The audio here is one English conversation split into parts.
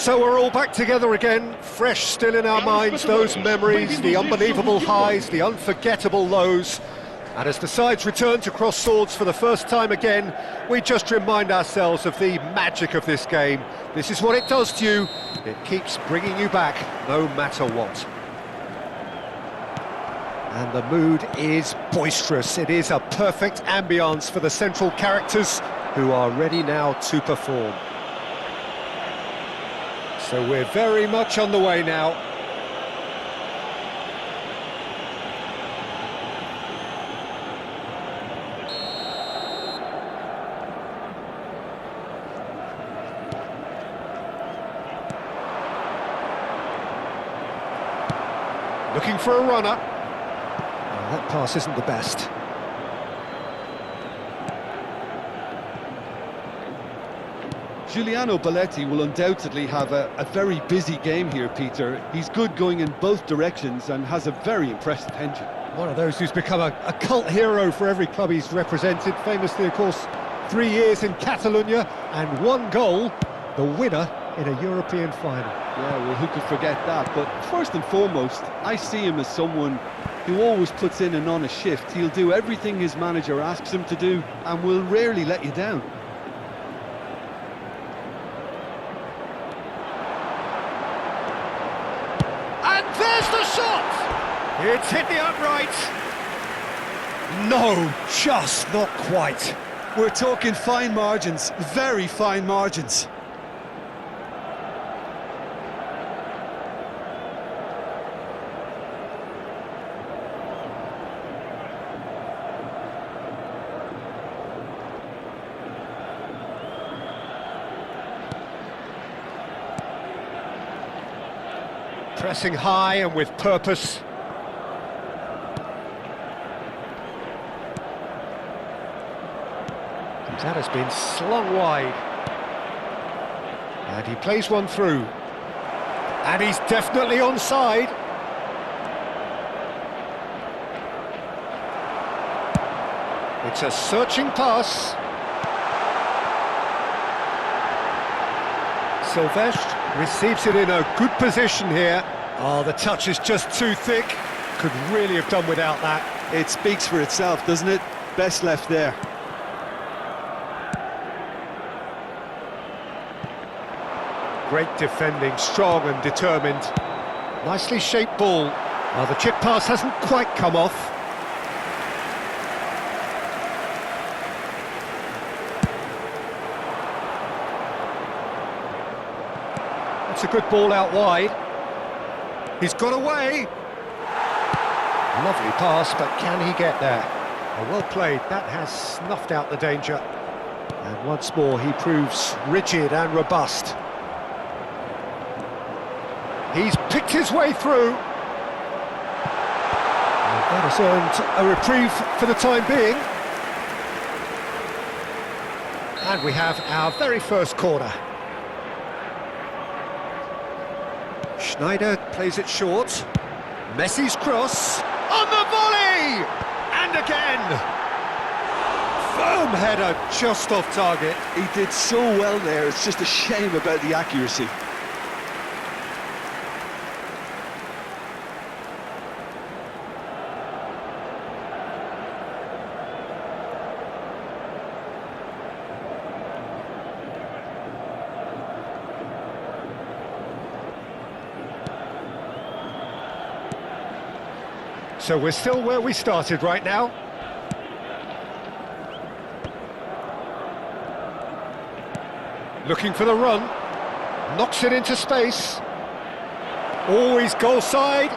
So we're all back together again, fresh still in our minds, those memories, the unbelievable highs, the unforgettable lows. And as the sides return to cross swords for the first time again, we just remind ourselves of the magic of this game. This is what it does to you. It keeps bringing you back, no matter what. And the mood is boisterous. It is a perfect ambience for the central characters who are ready now to perform. So we're very much on the way now. Looking for a runner. Oh, that pass isn't the best. Giuliano Belletti will undoubtedly have a very busy game here, Peter. He's good going in both directions and has a very impressive engine. One of those who's become a cult hero for every club he's represented. Famously, of course, 3 years in Catalonia and 1 goal, the winner in a European final. Yeah, well, who could forget that? But first and foremost, I see him as someone who always puts in an honest shift. He'll do everything his manager asks him to do and will rarely let you down. And there's the shot! It's hit the upright. No, just not quite. We're talking fine margins, very fine margins. Pressing high and with purpose. That has been slung wide. And he plays one through. And he's definitely onside. It's a searching pass. Silvestre receives it in a good position here. Oh, the touch is just too thick. Could really have done without that. It speaks for itself, doesn't it? Best left there. Great defending, strong and determined. Nicely shaped ball. Oh, the chip pass hasn't quite come off. It's a good ball out wide. He's got away. Lovely pass, but can he get there? Oh, well played. That has snuffed out the danger. And once more, he proves rigid and robust. He's picked his way through. And that has earned a reprieve for the time being. And we have our very first corner. Schneider plays it short. Messi's cross on the volley! And again! Firm header just off target. He did so well there, it's just a shame about the accuracy. So we're still where we started right now. Looking for the run. Knocks it into space. Always goal side.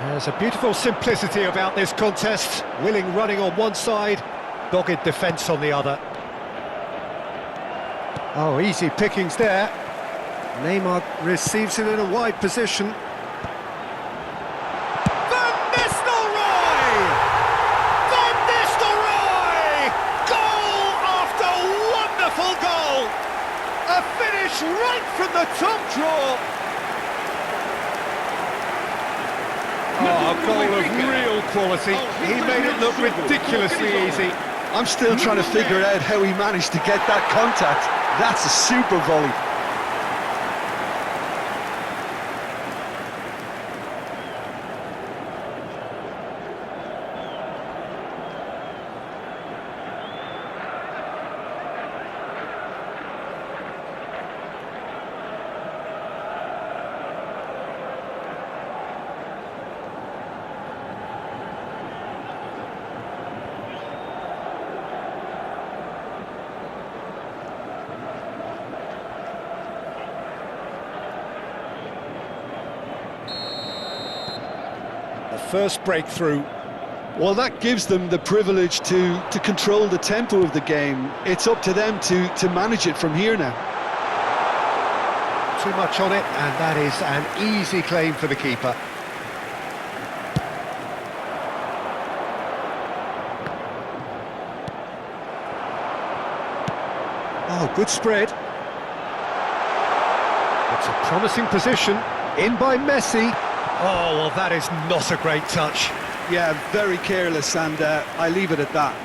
There's a beautiful simplicity about this contest. Willing running on one side, dogged defence on the other. Oh, easy pickings there. Neymar receives it in a wide position. A finish right from the top draw. Oh, a goal of real quality. He made it look ridiculously easy. I'm still trying to figure out how he managed to get that contact. That's a super volley. The first breakthrough. Well, that gives them the privilege to control the tempo of the game. It's up to them to manage it from here now. Too much on it, and that is an easy claim for the keeper. Oh, good spread. It's a promising position. In by Messi. Oh, well, that is not a great touch. Yeah, very careless, and I leave it at that.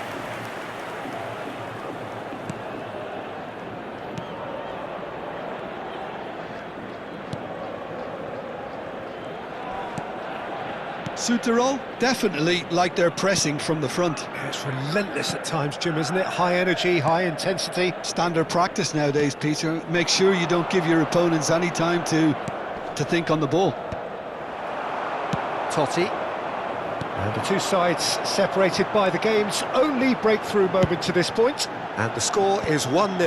Süterol definitely like they're pressing from the front. Yeah, it's relentless at times, Jim, isn't it? High energy, high intensity. Standard practice nowadays, Peter. Make sure you don't give your opponents any time to think on the ball. Totti. And the two sides separated by the game's only breakthrough moment to this point. And the score is 1-0.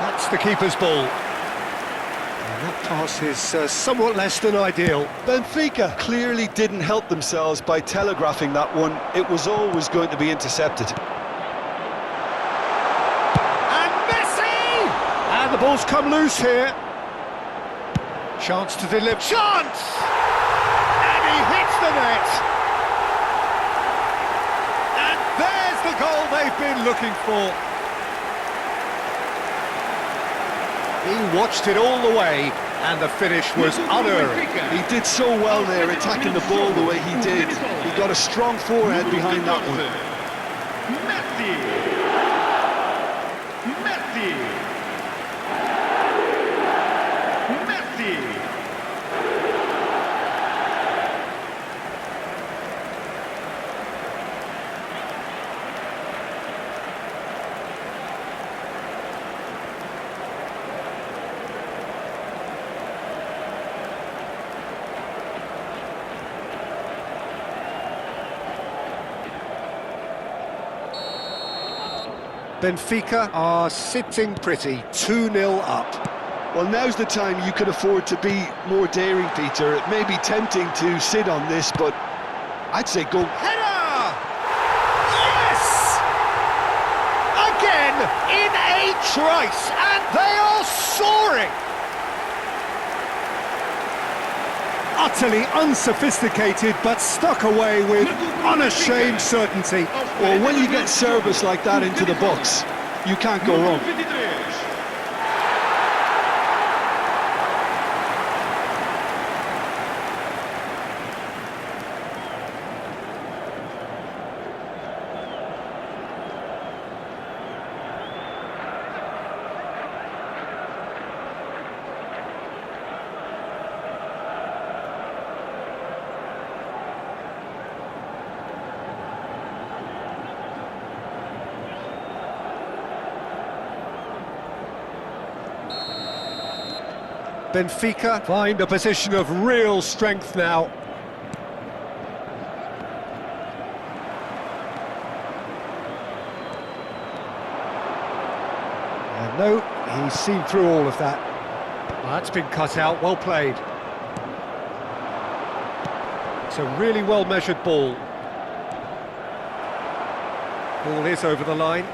That's the keeper's ball. And that pass is somewhat less than ideal. Benfica clearly didn't help themselves by telegraphing that one. It was always going to be intercepted. And Messi! And the ball's come loose here. Chance to deliver. Chance! And he hits the net. And there's the goal they've been looking for. He watched it all the way, and the finish was unerring. He did so well there, attacking the ball the way he did. He got a strong forehand behind that one. Messi! Messi! Messi! Benfica are sitting pretty, 2-0 up. Well, now's the time you could afford to be more daring, Peter. It may be tempting to sit on this, but I'd say go. Header! Yes! Again, in a trice, and they are soaring! Utterly unsophisticated, but stuck away with unashamed certainty. Well, when you get service like that into the box, you can't go wrong. Benfica find a position of real strength now. And no, he's seen through all of that. Well, that's been cut out, well played. It's a really well-measured ball. Ball is over the line.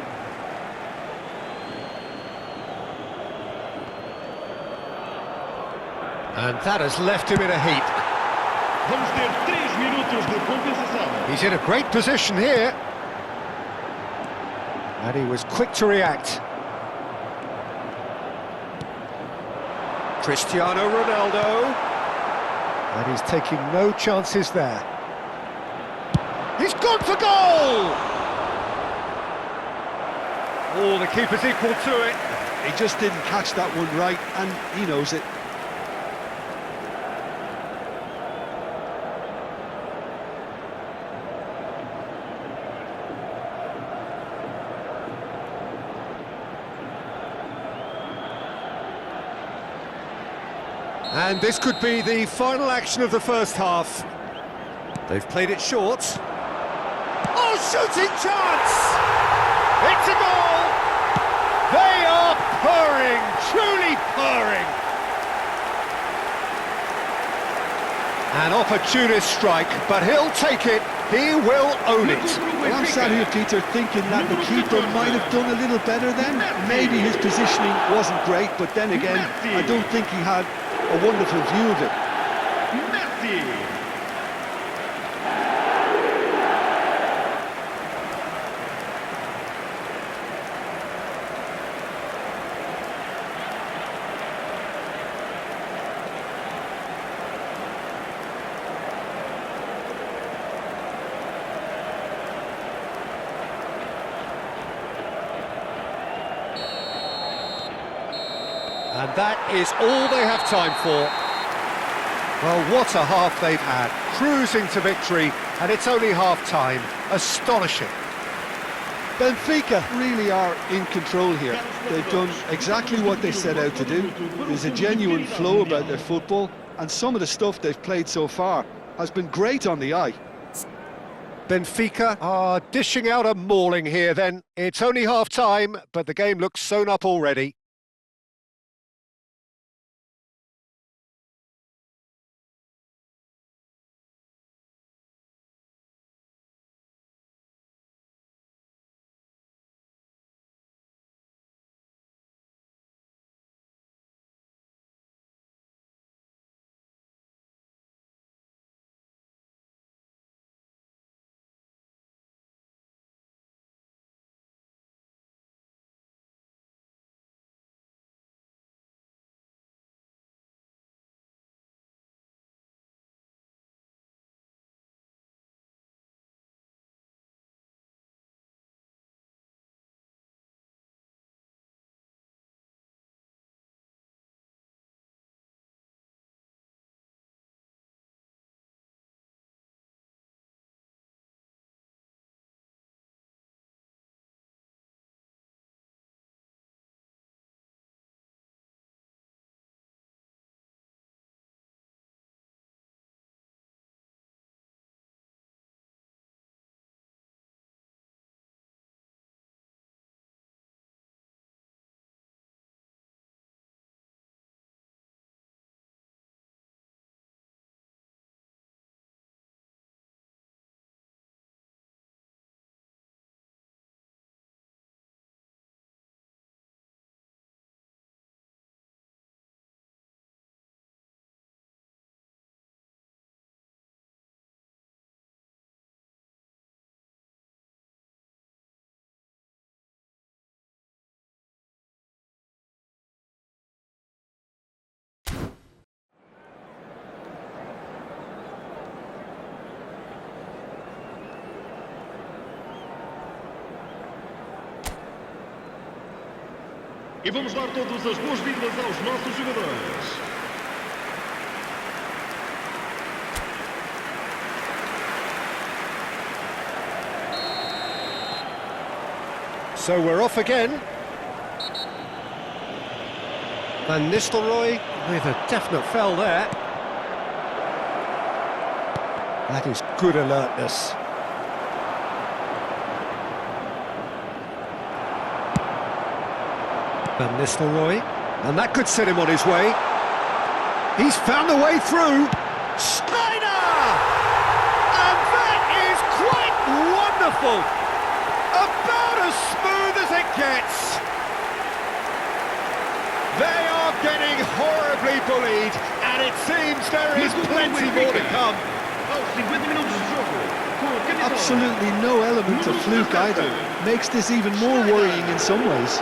And that has left him in a heap. Vamos ter 3 minutos de compensação. He's in a great position here. And he was quick to react. Cristiano Ronaldo. And he's taking no chances there. He's gone for goal! Oh, the keeper's equal to it. He just didn't catch that one right, and he knows it. And this could be the final action of the first half. They've played it short. Oh, shooting chance! It's a goal! They are purring, truly purring. An opportunist strike, but he'll take it. He will own it. Well, I'm sat here, Peter, thinking that the keeper might have done a little better then. Maybe his positioning wasn't great, but then again, I don't think he had a wonderful view of it. Messi. And that is all they have time for. Well, what a half they've had. Cruising to victory, and it's only half-time. Astonishing. Benfica really are in control here. They've done exactly what they set out to do. There's a genuine flow about their football, and some of the stuff they've played so far has been great on the eye. Benfica are dishing out a mauling here then. It's only half-time, but the game looks sewn up already. E vamos dar todas as boas-vindas aos nossos jogadores. So we're off again. Van Nistelrooy with a definite foul there. That is good alertness. Van Nistelrooy, and that could set him on his way. He's found the way through. Schneider! And that is quite wonderful. About as smooth as it gets. They are getting horribly bullied, and it seems there is plenty more to come. Absolutely no element of fluke either. Makes this even more worrying in some ways.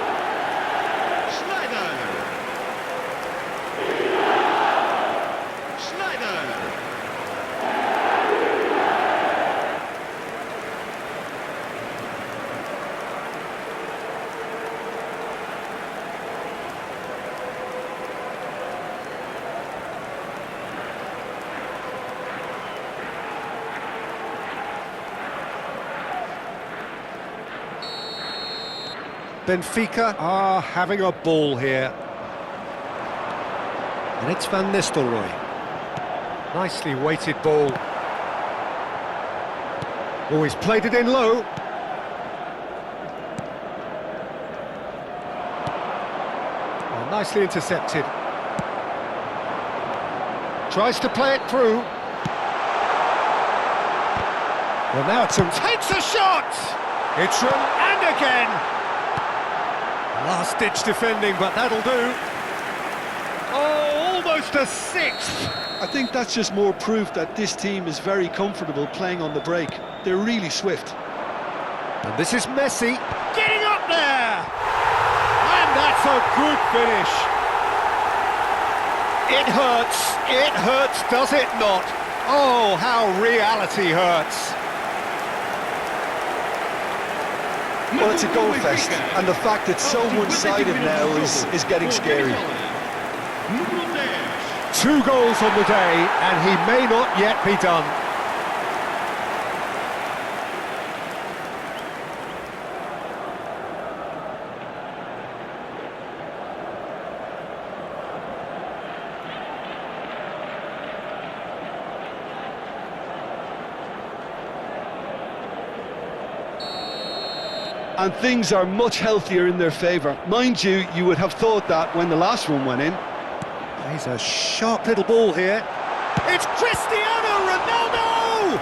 Benfica are having a ball here. And it's Van Nistelrooy. Nicely weighted ball. Oh, he's played it in low. Oh, nicely intercepted. Tries to play it through. Well, now takes a shot! It's run, and again! Last-ditch defending, but that'll do. Oh, almost a sixth! I think that's just more proof that this team is very comfortable playing on the break. They're really swift. And this is Messi, getting up there! And that's a good finish. It hurts, does it not? Oh, how reality hurts. Well, it's a goal fest, and the fact it's so one-sided now is getting scary. 2 goals on the day, and he may not yet be done. And things are much healthier in their favour. Mind you, you would have thought that when the last one went in. He's a sharp little ball here. It's Cristiano Ronaldo!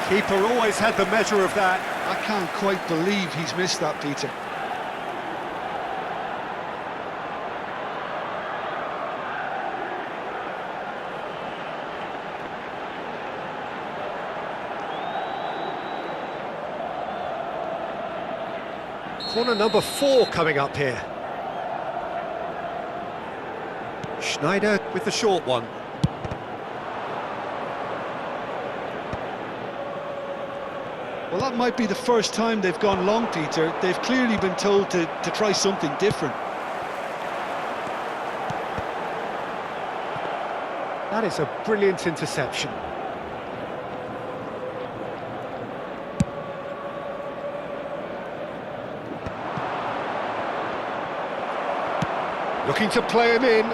Keeper always had the measure of that. I can't quite believe he's missed that, Peter. Corner number 4 coming up here. Schneider with the short one. Well, that might be the first time they've gone long, Peter. They've clearly been told to try something different. That is a brilliant interception. Looking to play him in.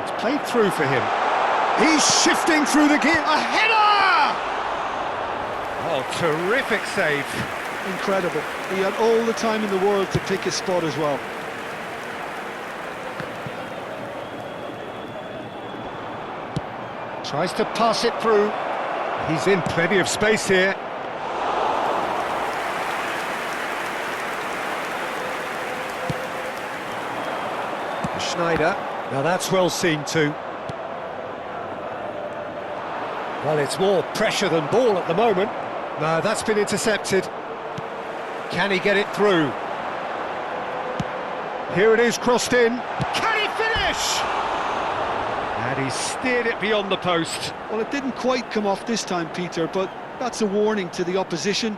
It's played through for him. He's shifting through the gear. A header! Oh, terrific save. Incredible. He had all the time in the world to pick his spot as well. Tries to pass it through. He's in plenty of space here. Schneider. Now that's well seen too. Well, it's more pressure than ball at the moment. No, that's been intercepted. Can he get it through? Here it is, crossed in. Can he finish? And he steered it beyond the post. Well, it didn't quite come off this time, Peter, but that's a warning to the opposition.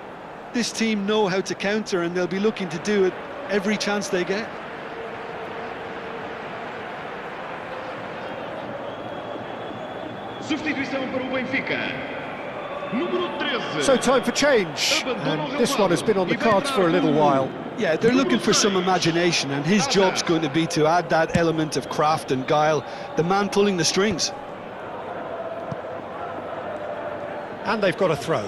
This team know how to counter, and they'll be looking to do it every chance they get. Substituição para o Benfica. Número 13. So time for change, and this one has been on the cards for a little while. Yeah, they're looking for some imagination, and his job's going to be to add that element of craft and guile, the man pulling the strings. And they've got a throw.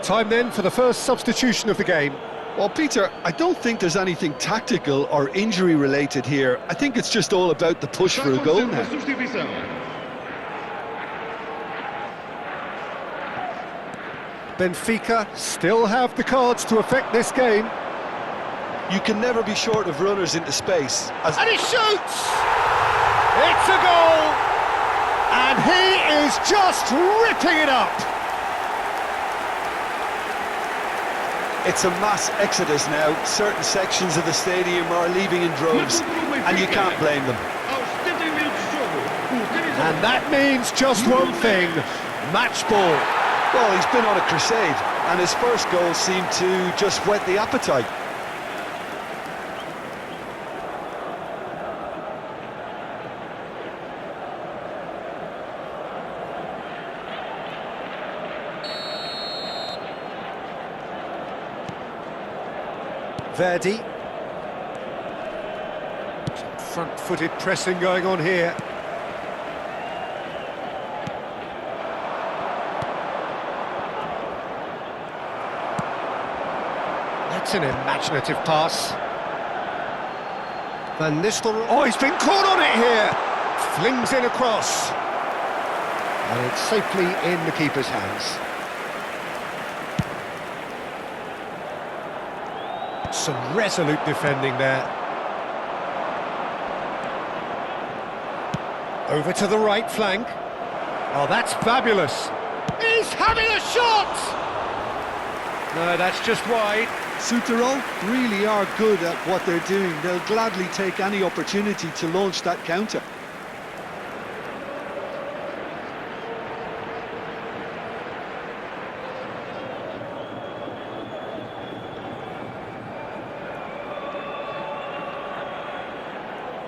Time then for the first substitution of the game. Well, Peter, I don't think there's anything tactical or injury related here. I think it's just all about the push for a goal now. Benfica still have the cards to affect this game. You can never be short of runners into space. And he shoots! It's a goal! And he is just ripping it up! It's a mass exodus now. Certain sections of the stadium are leaving in droves, and you can't blame them. And that means just one thing, match ball. Well, he's been on a crusade, and his first goal seemed to just whet the appetite. Verdi. Front-footed pressing going on here. That's an imaginative pass. Van Nistelrooy. Oh, he's been caught on it here. Flings in across. And it's safely in the keeper's hands. Some resolute defending there. Over to the right flank. Oh, that's fabulous. He's having a shot! No, that's just wide. Sütterol really are good at what they're doing. They'll gladly take any opportunity to launch that counter.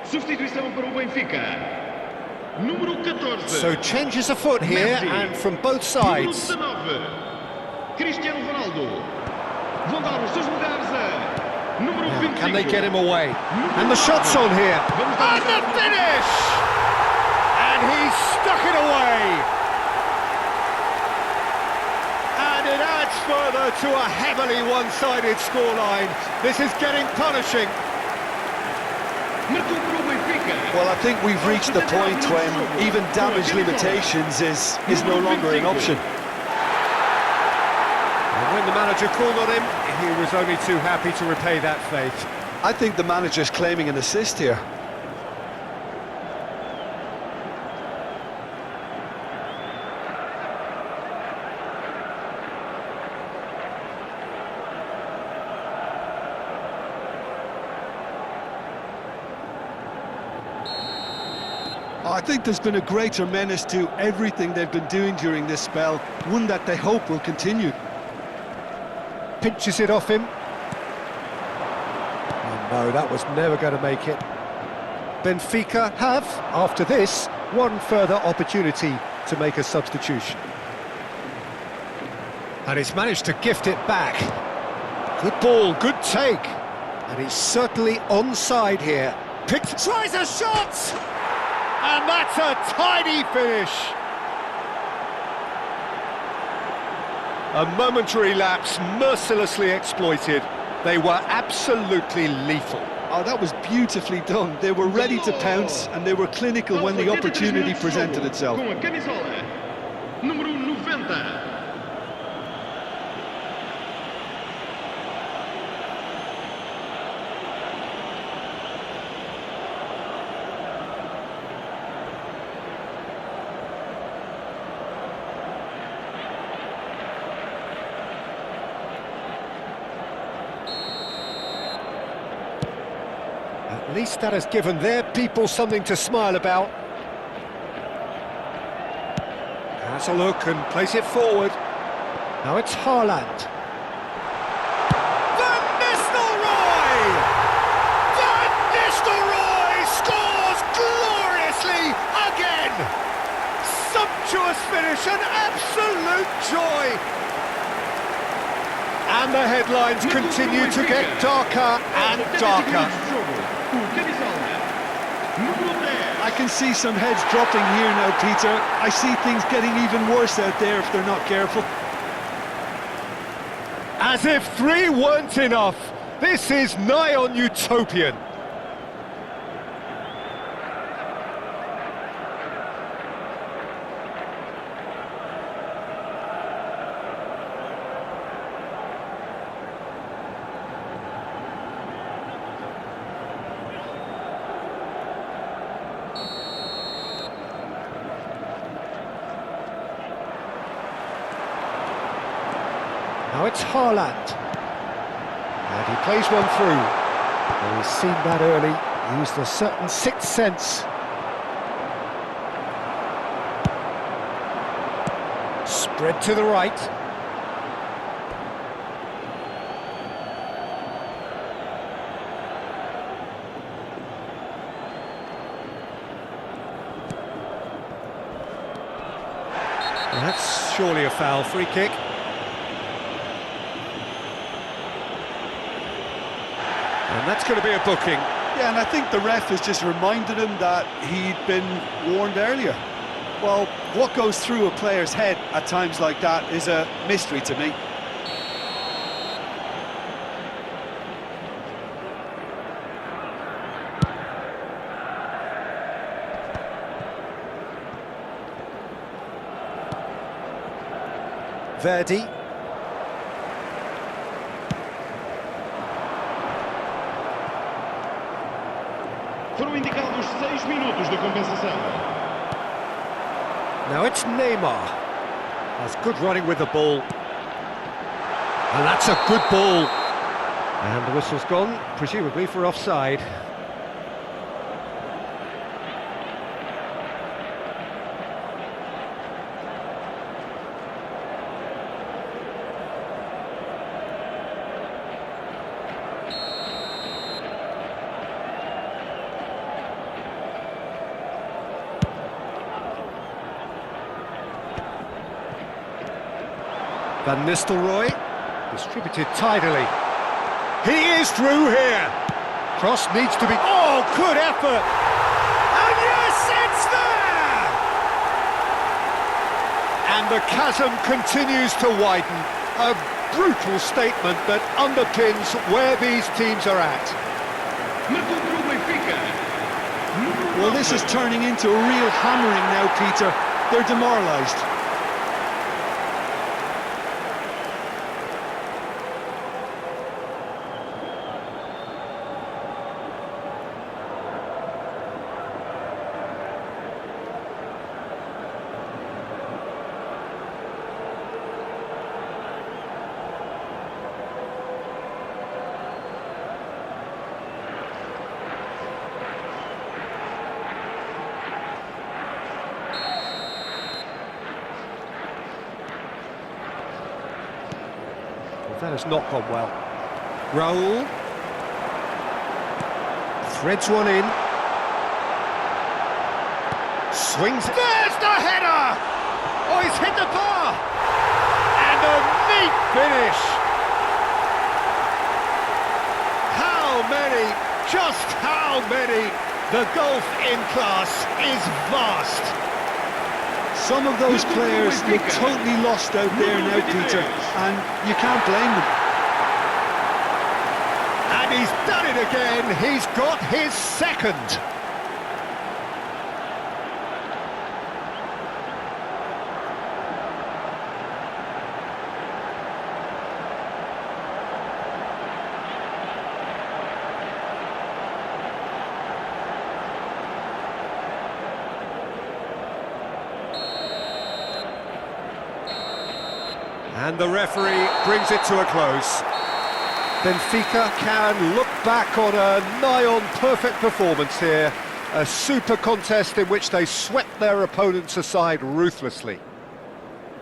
Substituição para o Benfica. Número 14. So changes afoot here, and from both sides. Número 19. Cristiano Ronaldo. Vão dar os seus lugares a número 25. Can they get him away? And the shot's on here. And the finish! And he's stuck it away. And it adds further to a heavily one-sided scoreline. This is getting punishing. Well, I think we've reached the point when even damage limitations is no longer an option. And when the manager called on him, he was only too happy to repay that faith. I think the manager's claiming an assist here. I think there's been a greater menace to everything they've been doing during this spell, one that they hope will continue. Pinches it off him. Oh no, that was never going to make it. Benfica have, after this, one further opportunity to make a substitution. And he's managed to gift it back. Good ball, good take. And he's certainly onside here. Tries a shot! And that's a tidy finish. A momentary lapse, mercilessly exploited. They were absolutely lethal. Oh, that was beautifully done. They were ready to pounce, and they were clinical when the opportunity presented itself. Com a camisola número 90. At least that has given their people something to smile about. Has a look and plays it forward. Now it's Haaland. Van Nistelrooy! Van Nistelrooy scores gloriously again! Sumptuous finish, an absolute joy! And the headlines continue to get darker and darker. I can see some heads dropping here now, Peter. I see things getting even worse out there if they're not careful. As if 3 weren't enough, this is nigh on utopian. Now it's Haaland. And he plays one through. And he's seen that early, used a certain sixth sense. Spread to the right. Well, that's surely a foul, free kick. And that's going to be a booking. Yeah, and I think the ref has just reminded him that he'd been warned earlier. Well, what goes through a player's head at times like that is a mystery to me. Verdi. Foram indicados 6 minutos de compensação. Now it's Neymar. Has good running with the ball. And that's a good ball. And the whistle's gone, presumably for offside. Van Nistelrooy, distributed tidily. He is through here. Cross needs to be... Oh, good effort! And yes, it's there! And the chasm continues to widen. A brutal statement that underpins where these teams are at. Well, this is turning into a real hammering now, Peter. They're demoralised. That has not gone well. Raul. Threads one in. Swings. There's the header! Oh, he's hit the bar! And a neat finish! How many? Just how many? The gulf in class is vast. Some of those players look totally lost out there now, Peter, and you can't blame them. And he's done it again. He's got his second. And the referee brings it to a close. Benfica can look back on a nigh-on perfect performance here. A super contest in which they swept their opponents aside ruthlessly.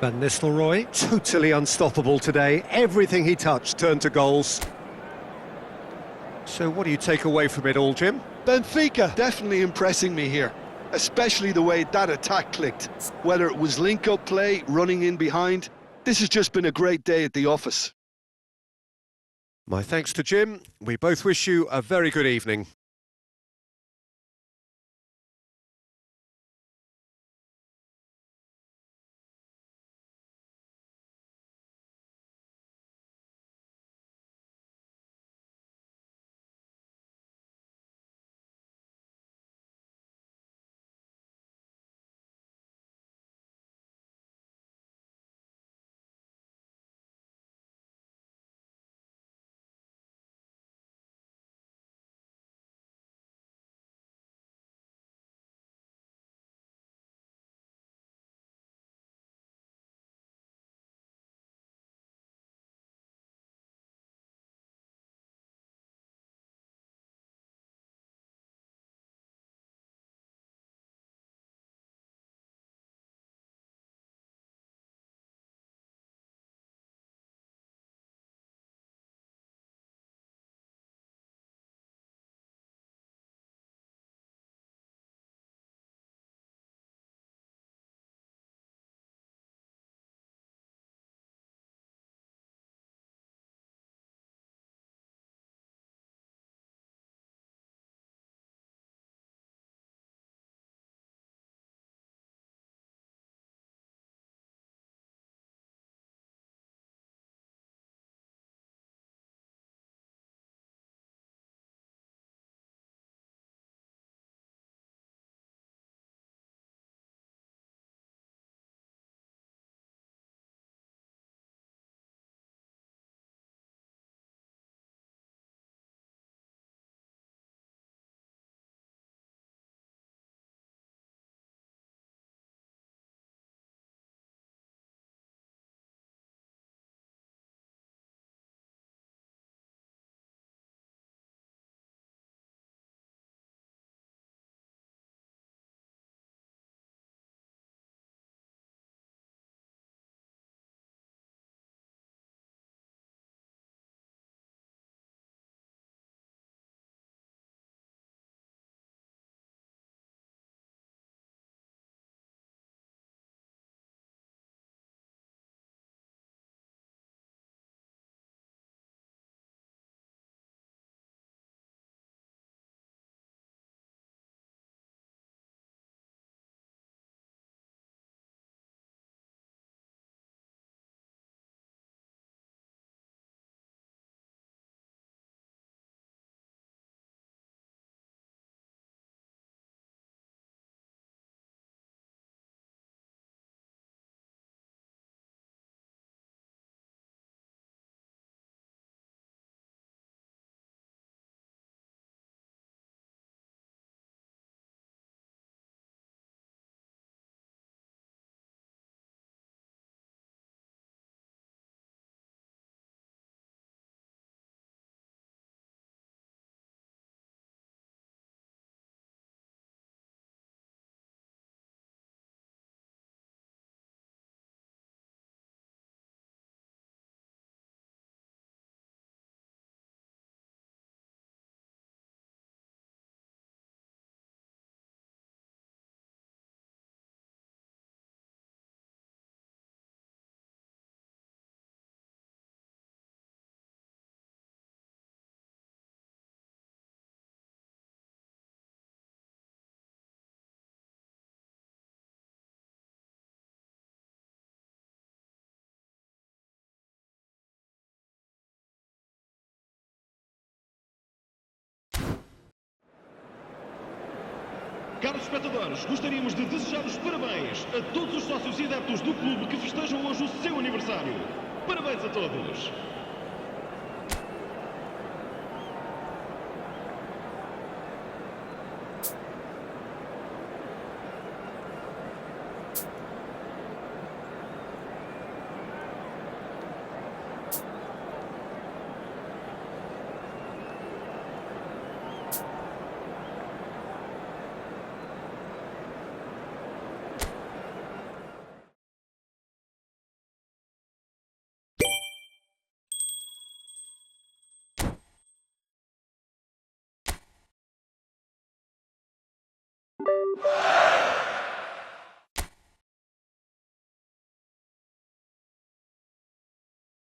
Van Nistelrooy, totally unstoppable today. Everything he touched turned to goals. So what do you take away from it all, Jim? Benfica definitely impressing me here, especially the way that attack clicked. Whether it was link-up play, running in behind, this has just been a great day at the office. My thanks to Jim. We both wish you a very good evening. Caros espectadores, gostaríamos de desejar os parabéns a todos os sócios e adeptos do clube que festejam hoje o seu aniversário. Parabéns a todos!